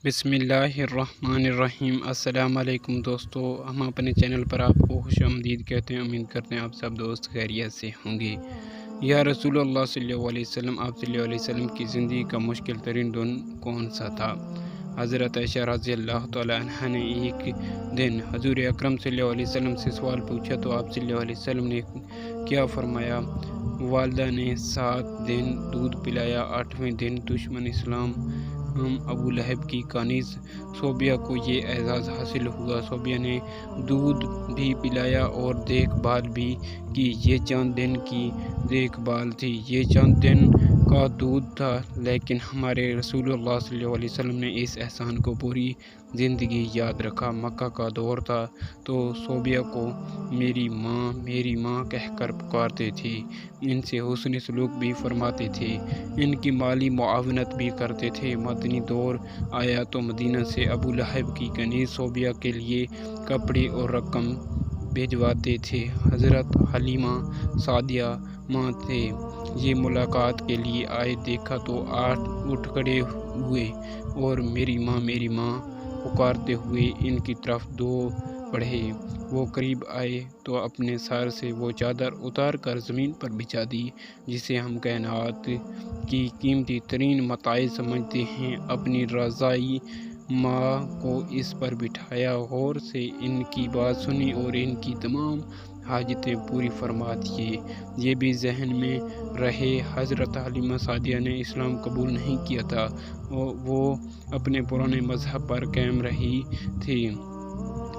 बिस्मिल्लाहिर्रहमानिर्रहीम। अस्सलाम वालेकुम दोस्तों, हम अपने चैनल पर आपको खुश आमदीद कहते हैं। उम्मीद करते हैं आप सब दोस्त खैरियत से होंगे। या रसूलुल्लाह सल्लल्लाहु अलैहि वसल्लम, आप सल्लल्लाहु अलैहि वसल्लम की ज़िंदगी का मुश्किल तरीन दिन कौन सा था? हज़रत आयशा रज़ी अल्लाह तआला अन्हा ने एक दिन हज़ूर अकरम सल्लल्लाहु अलैहि वसल्लम से सवाल पूछा तो आप सल्लल्लाहु अलैहि वसल्लम ने क्या फरमाया? वालदा ने 7 दिन दूध पिलाया, 8वें दिन दुश्मन इस्लाम अबू लहब की कानिज़ सोबिया को ये एजाज़ हासिल हुआ। सोबिया ने दूध भी पिलाया और देखभाल भी की। ये चंद दिन की देखभाल थी, ये चंद दिन का दूध था, लेकिन हमारे रसूलुल्लाह सल्लल्लाहु अलैहि वसल्लम ने इस एहसान को पूरी ज़िंदगी याद रखा। मक्का का दौर था तो सोबिया को मेरी माँ कहकर पुकारते थे। इनसे हुस्न सलूक भी फरमाते थे, इनकी माली मुआवनत भी करते थे। मदनी दौर आया तो मदीना से अबू लहब की कनीज़ सोबिया के लिए कपड़े और रकम भिजवाते थे। हज़रत हलीमा सादिया माँ थे, ये मुलाकात के लिए आए। देखा तो उठ खड़े हुए और मेरी माँ पुकारते हुए इनकी तरफ दो बढ़े। वो करीब आए तो अपने सर से वो चादर उतार कर ज़मीन पर बिछा दी, जिसे हम कायनात की कीमती तरीन मताए समझते हैं। अपनी रज़ाई माँ को इस पर बिठाया, गौर से इनकी बात सुनी और इनकी तमाम हाजतें पूरी फरमा दिए। ये भी जहन में रहे, हज़रत हलीमा सादिया ने इस्लाम कबूल नहीं किया था, वो अपने पुराने मज़हब पर कायम रही थी।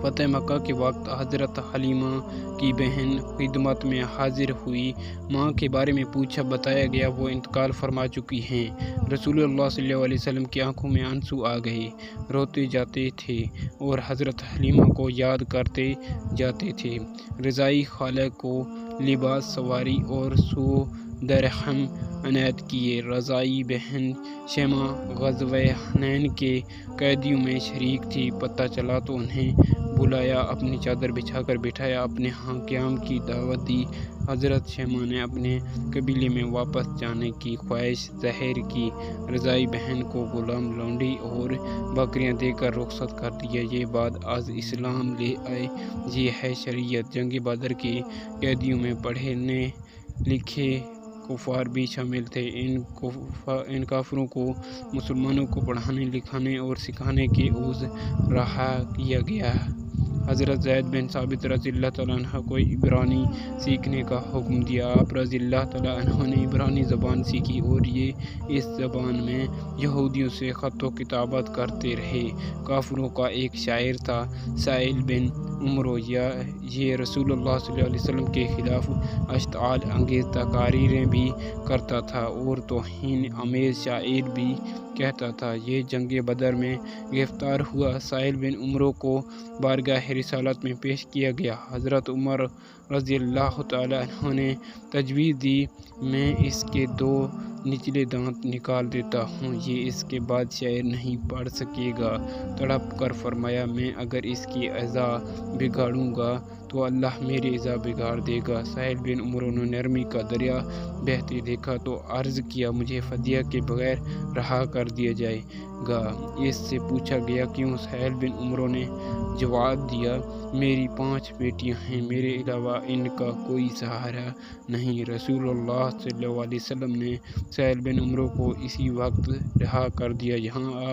फ़तह मक्का के वक्त हज़रत हलीमा की बहन खिदमत में हाजिर हुई। माँ के बारे में पूछा, बताया गया वो इंतकाल फरमा चुकी हैं। रसूलुल्लाह सल्लल्लाहु अलैहि वसल्लम की आंखों में आंसू आ गए, रोते जाते थे और हज़रत हलीमा को याद करते जाते थे। रज़ाई खाला को लिबास सवारी और सो दरहम अनायत किए। रज़ाई बहन शमा ग़ज़वे हुनैन के कैदियों में शरीक थी। पता चला तो उन्हें बुलाया, अपनी चादर बिछाकर बिठाया, अपने यहाँ क़याम की दावत दी। हज़रत शमा ने अपने कबीले में वापस जाने की ख्वाहिश ज़ाहिर की। रज़ाई बहन को गुलाम लौंडी और बकरियां देकर रुखसत कर दिया। ये बात आज इस्लाम ले आए, ये है शरीयत। जंग बदर के कैदियों में पढ़ने लिखे कुफार भी शामिल थे। इन काफिरों को मुसलमानों को पढ़ाने लिखाने और सिखाने के उज़ रहा किया गया। हज़रत ज़ैद बिन साबित रज़ियल्लाहु तआला अन्हु को इब्रानी सीखने का हुक्म दिया। आप रज़ियल्लाहु तआला अन्हु ने इब्रानी ज़बान सीखी और ये इस ज़बान में यहूदियों से ख़त व किताबत करते रहे। काफिरों का एक शायर था, साइल बिन उमरो, ये रसूलुल्लाह सल्लल्लाहु अलैहि वसल्लम के ख़िलाफ़ अश्ताल अंगेज़ तकारीरें भी करता था और तौहीन आमेज़ शायर भी कहता था। ये जंग बदर में गिरफ़्तार हुआ। साइल बिन उमरो को बारगाह रिसालत में पेश किया गया। हज़रत उमर रज़ियल्लाहु तआला अन्हु ने तजवीज़ दी, मैं इसके 2 निचले दांत निकाल देता हूँ, ये इसके बाद शायर नहीं पढ़ सकेगा। तड़प कर फरमाया, मैं अगर इसकी अज़ा बिगाड़ूंगा तो अल्लाह मेरी अज़ा बिगाड़ देगा। साहिल बिन उमर ने नरमी का दरिया बहते देखा तो अर्ज़ किया, मुझे फ़दिया के बगैर रहा कर दिया जाएगा। इससे पूछा गया क्यों? साहिल बिन उमर ने जवाब दिया, मेरी 5 बेटियां हैं, मेरे अलावा इनका कोई सहारा नहीं। रसूलुल्लाह सल्लल्लाहु अलैहि वसल्लम ने साहिल बिन उमर को इसी वक्त रहा कर दिया। यहाँ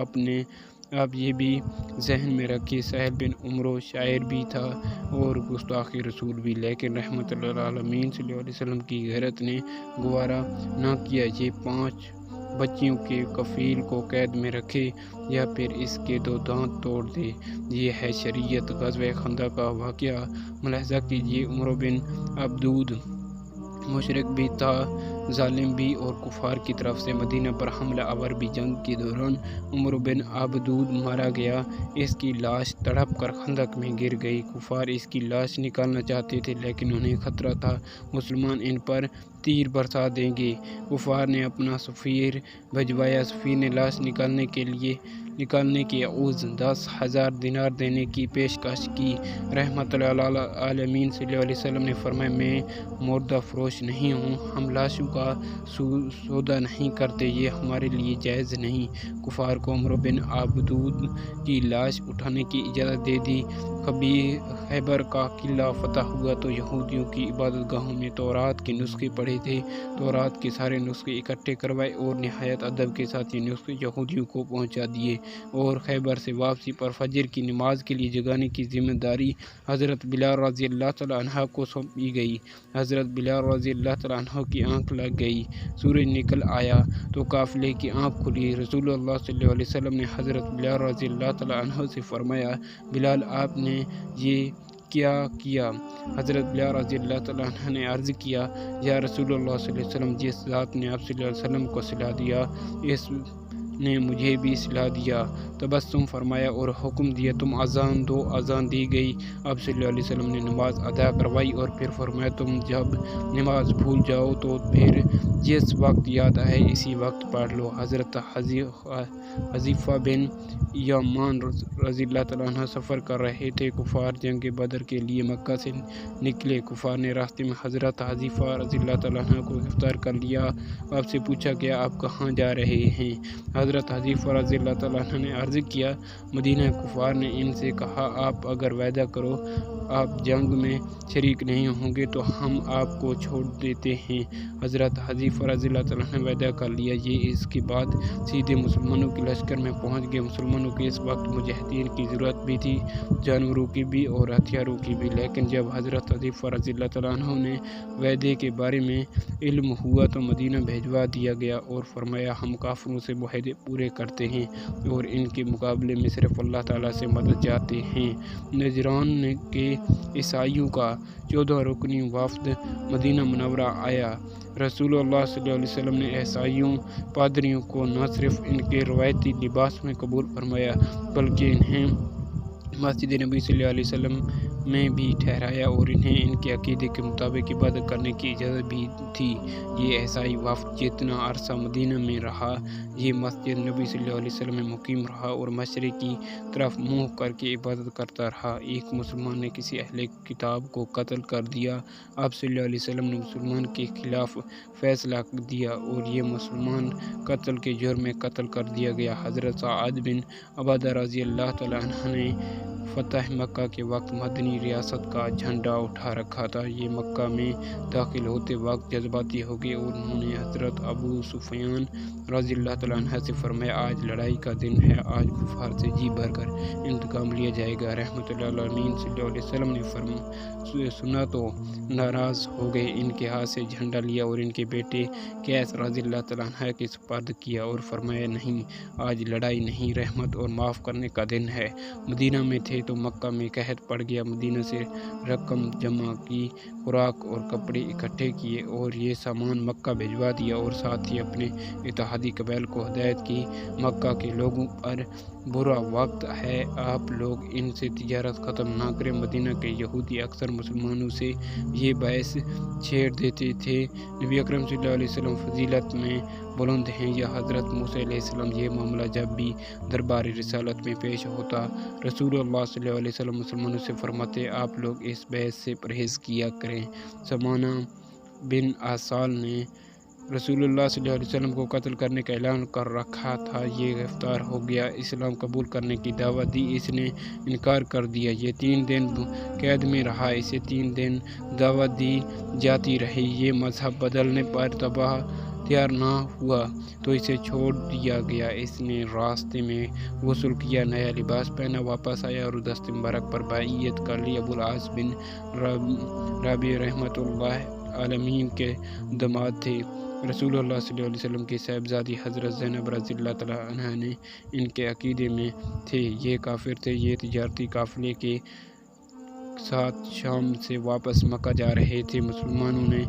आप ये भी जहन में रखिए, साहिल बिन उमर शायर भी था और गुस्ताख़ी रसूल भी, लेकिन रहमतुल लिल आलमीन सल्लल्लाहु अलैहि वसल्लम की गैरत ने गवारा न किया। ये 5 बच्चियों के कफ़ील को कैद में रखे या फिर इसके 2 दांत तोड़ दे। ये है शरीयत। ग़ज़वे खंदक का वाक़या मुलाहिज़ा कीजिए। उमर बिन अब्दूद मुशरिक भी था, जालिम भी और कुफार की तरफ से मदीना पर हमला आवर भी। जंग के दौरान उमर बिन अब्दूद मारा गया। इसकी लाश तड़प कर खंदक में गिर गई। कुफार इसकी लाश निकालना चाहते थे, लेकिन उन्हें खतरा था मुसलमान इन पर तीर बरसा देंगे। कुफार ने अपना सफ़ीर भिजवाया। सफ़ीर ने लाश निकालने के लिए نکالنے کی عوض 10,000 دینار دینے کی پیشکش کی۔ رحمت للعالمین صلی اللہ علیہ وسلم نے فرمایا میں مردہ فروش نہیں ہوں، ہم لاشوں کا سودا نہیں کرتے، یہ ہمارے لیے جائز نہیں۔ کفار کو عمرو بن عبدود کی لاش اٹھانے کی اجازت دے دی۔ کبھی خیبر کا قلعہ فتح ہوا تو یہودیوں کی عبادت گاہوں میں تورات کے نسخے پڑے تھے، تورات کے سارے نسخے اکٹھے کروائے اور نہایت ادب کے ساتھ یہ نسخے یہودیوں کو پہنچا دیے، اور خیبر سے واپسی پر فجر کی نماز کے لیے جگانے کی ذمہ داری حضرت بلال رضی اللہ تعالیٰ عنہ کو سونپی گئی۔ حضرت بلال رضی اللہ تعالیٰ عنہ کی آنکھ لگ گئی، سورج نکل آیا تو قافلے کی آنکھ کھلی۔ رسول اللہ صلی اللہ علیہ وسلم نے حضرت بلال رضی اللہ تعالیٰ عنہ سے فرمایا بلال آپ نے یہ کیا کیا؟ حضرت بلال رضی اللہ تعالیٰ عنہ نے عرض کیا یا رسول اللہ صلی اللہ علیہ وسلم، جس ذات نے آپ صلی اللہ علیہ وسلم کو صلاح دیا اس نے مجھے بھی صلاح دیا۔ تبسم فرمایا اور حکم دیا تم اذان دو۔ اذان دی گئی، آپ صلی اللہ علیہ وسلم نے نماز ادا کروائی اور پھر فرمایا تم جب نماز بھول جاؤ تو پھر جس وقت یاد آئے اسی وقت پڑھ لو۔ حضرت حذیفہ بن یمان رضی اللہ تعالیٰ عنہ سفر کر رہے تھے، کفار جنگ بدر کے لیے مکہ سے نکلے۔ کفار نے راستے میں حضرت حذیفہ رضی اللہ تعالیٰ عنہ کو گرفتار کر لیا۔ آپ سے پوچھا گیا آپ کہاں جا رہے ہیں؟ حضرت حذیفہ رضی اللہ تعالیٰ عنہ نے عرض کیا مدینہ۔ کفار نے ان سے کہا آپ اگر وعدہ کرو آپ جنگ میں شریک نہیں ہوں گے تو ہم آپ کو چھوڑ دیتے ہیں۔ حضرت حذیفہ رضی اللہ تعالیٰ عنہ نے وعدہ کر لیا۔ یہ اس کے بعد سیدھے مسلمانوں کے لشکر میں پہنچ گئے۔ مسلمانوں کے اس وقت مجاہدین کی ضرورت بھی تھی، جانوروں کی بھی اور ہتھیاروں کی بھی، لیکن جب حضرت حذیفہ رضی اللہ تعالیٰ عنہ نے وعدے کے بارے میں علم ہوا تو مدینہ بھیجوا دیا گیا اور فرمایا ہم کافروں سے معاہدے پورے کرتے ہیں اور ان کے مقابلے میں صرف اللہ تعالیٰ سے مدد چاہتے ہیں۔ نجران کے عیسائیوں کا 14 رکنی وفد مدینہ منورہ آیا۔ رسول اللہ صلی اللہ علیہ وسلم نے عیسائیوں پادریوں کو نہ صرف ان کے روایتی لباس میں قبول فرمایا بلکہ انہیں مسجد نبی صلی اللہ علیہ وسلم میں بھی ٹھہرایا اور انہیں ان کے عقیدے کے مطابق عبادت کرنے کی اجازت بھی تھی۔ یہ عیسائی وفد جتنا عرصہ مدینہ میں رہا یہ مسجد نبی صلی اللہ علیہ وسلم میں مقیم رہا اور مشرق کی طرف منہ کر کے عبادت کرتا رہا۔ ایک مسلمان نے کسی اہل کتاب کو قتل کر دیا، آپ صلی اللہ علیہ وسلم نے مسلمان کے خلاف فیصلہ دیا اور یہ مسلمان قتل کے جرم میں قتل کر دیا گیا۔ حضرت سعد بن عبادہ رضی اللہ تعالیٰ عنہ نے فتح مکہ کے وقت مدنی ریاست کا جھنڈا اٹھا رکھا تھا۔ یہ مکہ میں داخل ہوتے وقت جذباتی ہو گئے اور انہوں نے حضرت ابو سفیان رضی اللہ تعالیٰ عنہ سے فرمایا آج لڑائی کا دن ہے، آج کفار سے جی بھر کر انتقام لیا جائے گا۔ رحمت للعالمین صلی اللہ علیہ وسلم نے سنا تو ناراض ہو گئے، ان کے ہاتھ سے جھنڈا لیا اور ان کے بیٹے قیس رضی اللہ تعالیٰ عنہ کے سپرد کیا اور فرمایا نہیں آج لڑائی نہیں، رحمت اور معاف کرنے کا دن ہے۔ مدینہ میں تھے تو مکہ میں قحط پڑ گیا، مدینہ سے رقم جمع کی، خوراک اور کپڑے اکٹھے کیے اور یہ سامان مکہ بھجوا دیا اور ساتھ ہی اپنے اتحادی قبائل کو ہدایت کی مکہ کے لوگوں پر برا وقت ہے، آپ لوگ ان سے تجارت ختم نہ کریں۔ مدینہ کے یہودی اکثر مسلمانوں سے یہ باعث چھیڑ دیتے تھے نبی اکرم صلی اللہ علیہ وسلم فضیلت میں بلند ہیں یا حضرت موسیٰ علیہ السلام۔ یہ معاملہ جب بھی دربار رسالت میں پیش ہوتا رسول اللہ صلی اللہ علیہ وسلم مسلمانوں سے فرماتے آپ لوگ اس بحث سے پرہیز کیا کریں۔ سمانہ بن آسال نے رسول اللہ صلی اللہ علیہ وسلم کو قتل کرنے کا اعلان کر رکھا تھا، یہ گرفتار ہو گیا، اسلام قبول کرنے کی دعوت دی، اس نے انکار کر دیا، یہ 3 دن قید میں رہا، اسے 3 دن دعوت دی جاتی رہی، یہ مذہب بدلنے پر تیار نہ ہوا تو اسے چھوڑ دیا گیا، اس نے راستے میں غسل کیا، نیا لباس پہنا، واپس آیا اور دست مبارک پر بیعت کر لی۔ ابو العاص بن ربیع رحمۃ اللہ عالمین کے داماد تھے، رسول اللہ صلی اللہ علیہ وسلم کی صاحبزادی حضرت زینب رضی اللہ تعالیٰ عنہا نے ان کے عقیدے میں تھے، یہ کافر تھے، یہ تجارتی قافلے کے साथ शाम से वापस मक्का जा रहे थे। मुसलमानों ने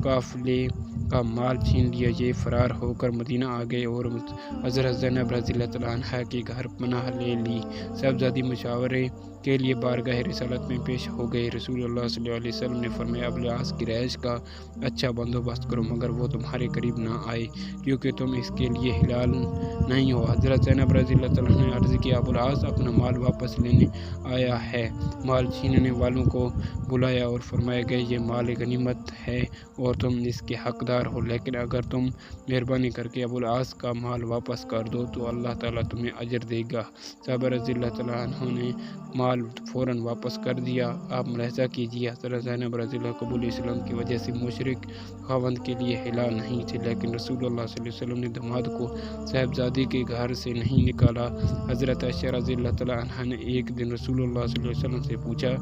काफिले का माल छीन लिया। ये फरार होकर मदीना आ गए और हज़रत ज़ैनब रज़ियल्लाहु तआला अन्हा के घर पनाह ले ली। साहबजादी मशावरे के लिए बारगाह रिसालत में पेश हो गए। रसूलुल्लाह सल्लल्लाहु अलैहि वसल्लम ने फरमाया, अबुल आस की रहाइश का अच्छा बंदोबस्त करो, मगर वो तुम्हारे करीब ना आए, क्योंकि तुम इसके लिए हिलाल नहीं हो। हज़रत ज़ैनब रज़ियल्लाहु तआला अन्हा ने अर्ज़ किया, अबुल आस अपना माल वापस लेने आया है। माल छीनने वालों को बुलाया और फरमाया गया, ये माल गनीमत है और तुम इसके हकदार हो, लेकिन अगर तुम मेहरबानी करके अबुल आस का माल वापस कर दो तो अल्लाह ताला तुम्हें अजर देगा। साहबा रज़ियल्लाहु तआला अन्हु ने माल फ़ौरन वापस कर दिया। आप मुलाहिज़ा कीजिए, हज़रत ज़ैनब रज़ियल्लाहु कबूल इस्लाम की वजह से मुशरिक खावंद के लिए हिला नहीं थे, लेकिन रसूलुल्लाह सल्लल्लाहु अलैहि वसल्लम ने दामाद को साहबजादी के घर से नहीं निकाला। हज़रत आयशा रज़ियल्लाहु तआला अन्हा ने एक दिन रसूलुल्लाह सल्लल्लाहु अलैहि वसल्लम से पूछा,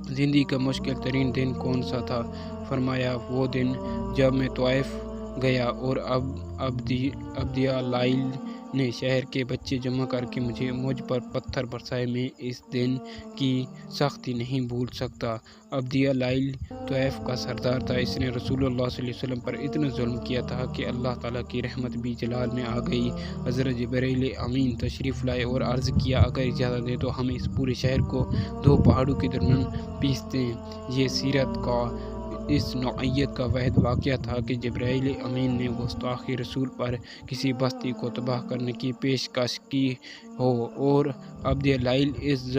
ज़िंदगी का मुश्किल तरीन दिन कौन सा था? फरमाया, वो दिन जब मैं तवाइफ गया और अब्दिया लाइल ने शहर के बच्चे जमा करके मुझ पर पत्थर बरसाए। मैं इस दिन की सख्ती नहीं भूल सकता। अब्दिया लाइल तवाइफ का सरदार था। इसने रसूलुल्लाह सल्लल्लाहु अलैहि वसल्लम पर इतना जुल्म किया था कि अल्लाह ताला की रहमत भी जलाल में आ गई। हज़रत जिब्रील अमीन तशरीफ़ लाए और अर्ज़ किया, अगर इजाज़त दे तो हम इस पूरे शहर को दो पहाड़ों के दरमियान पीसते हैं। ये सीरत का इस नौइयत का वहद वाक़या था कि जिब्राइल अमीन ने गुस्ताख़ी रसूल पर किसी बस्ती को तबाह करने की पेशकश की हो और अब्दिया लाइल इस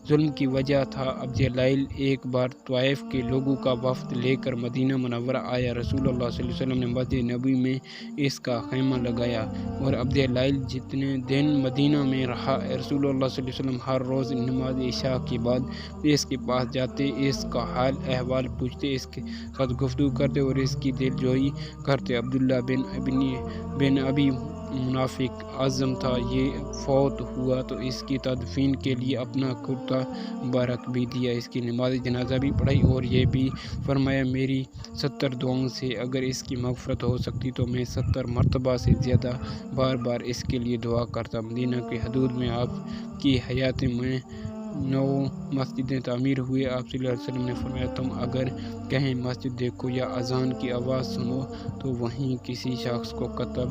जुल्म की वजह था। अब्दिया लाइल एक बार तवाइफ के लोगों का वफ़द लेकर मदीना मुनव्वरा आया। रसूलुल्लाह सल्लल्लाहु अलैहि वसल्लम ने मस्जिद नबवी में इसका खैमा लगाया और अब्दिया लाइल जितने दिन मदीना में रहा, रसूलुल्लाह सल्लल्लाहु अलैहि वसल्लम हर रोज़ नमाज इशा के बाद इसके पास जाते, इसका हाल अहवाल पूछते, इसके साथ गुफ्तगू करते और इसकी दिलजोई करते। अब्दुल्ला बिन अबी मुनाफिक आज़म था, ये फौत हुआ तो इसकी तदफीन के लिए अपना कुर्ता मुबारक भी दिया, इसकी नमाज जनाजा भी पढ़ाई और ये भी फरमाया, मेरी 70 दुआओं से अगर इसकी मग़फ़रत हो सकती तो मैं 70 मरतबा से ज़्यादा बार बार इसके लिए दुआ करता। मदीना की हदूद में आपकी हयात में 9 मस्जिदें तामीर हुए। आप सल्लल्लाहु अलैहि वसल्लम ने फरमाया, तुम अगर कहीं मस्जिद देखो या अज़ान की आवाज़ सुनो तो वहीं किसी शख्स को कत्ल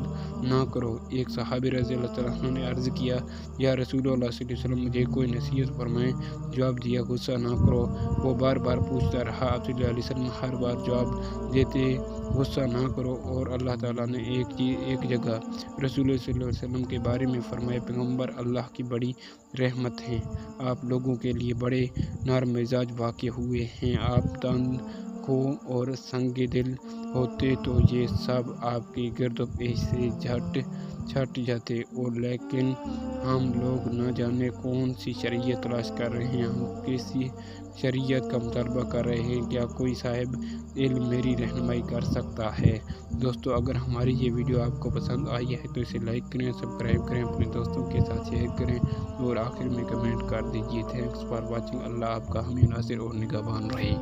ना करो। एक सहाबी रज़ियल्लाहु तआला अन्हु ने अर्ज़ किया, या रसूलुल्लाह सल्लल्लाहु अलैहि वसल्लम मुझे कोई नसीहत फरमाएं। जवाब दिया, गुस्सा ना करो। वो बार बार पूछता रहा। आप सल्लल्लाहु अलैहि वसल्लम हर बार जवाब देते, गुस्सा ना करो। और अल्लाह ताला ने एक जगह रसूल सल्लल्लाहु अलैहि वसल्लम के बारे में फरमाया, पैगम्बर अल्लाह की बड़ी रहमत हैं, आप लोगों के लिए बड़े नरम मिजाज वाक़ हुए हैं। आप तंग को और संग दिल होते तो ये सब आपकी गिरदोपेश से छट जाते, और लेकिन हम लोग न जाने कौन सी शरीयत तलाश कर रहे हैं, हम किसी शरीयत का मुतालबा कर रहे हैं। क्या कोई साहिब इल्म मेरी रहनुमाई कर सकता है? दोस्तों, अगर हमारी ये वीडियो आपको पसंद आई है तो इसे लाइक करें, सब्सक्राइब करें, अपने दोस्तों के साथ शेयर करें और आखिर में कमेंट कर दीजिए। Thanks for watching. अल्लाह आपका हामी नासिर और निगहबान रहे।